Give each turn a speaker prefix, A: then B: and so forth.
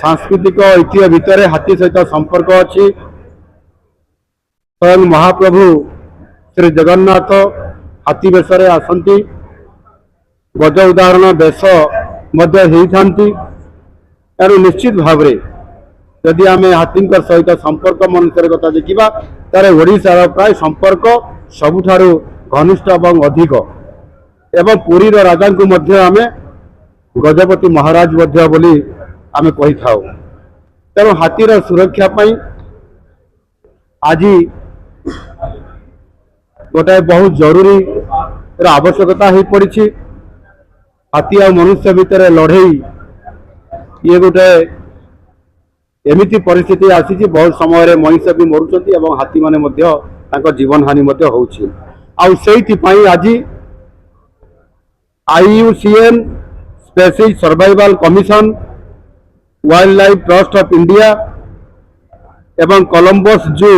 A: सांस्कृतिक ऐतिह्य भितर हाथी सहित संपर्क अच्छी। स्वयं महाप्रभु श्री जगन्नाथ हाथी बेश आसती, गज उदाहरण बेश तेणु निश्चित भाव जदि आम हाथी सहित संपर्क मनुष्य कथा देखा तार ओडिशार प्राय संपर्क सबुठारु घनिष्ठ और अधिक। एवं पुरी राजा को आम गजपति महाराज बोली आम कही था। तेणु हाथीर सुरक्षा आज गोटाए बहुत जरूरी आवश्यकता हो पड़ी। हाथी आ मनुष्य भितर लड़े ये गोटे एमती परिस्थिति आसी बहुत समय मनुष्य भी मरुंच और हाथी माने जीवन हानि होउछि। आज IUCN species survival commission, wild life trust of India एवं कोलंबस जू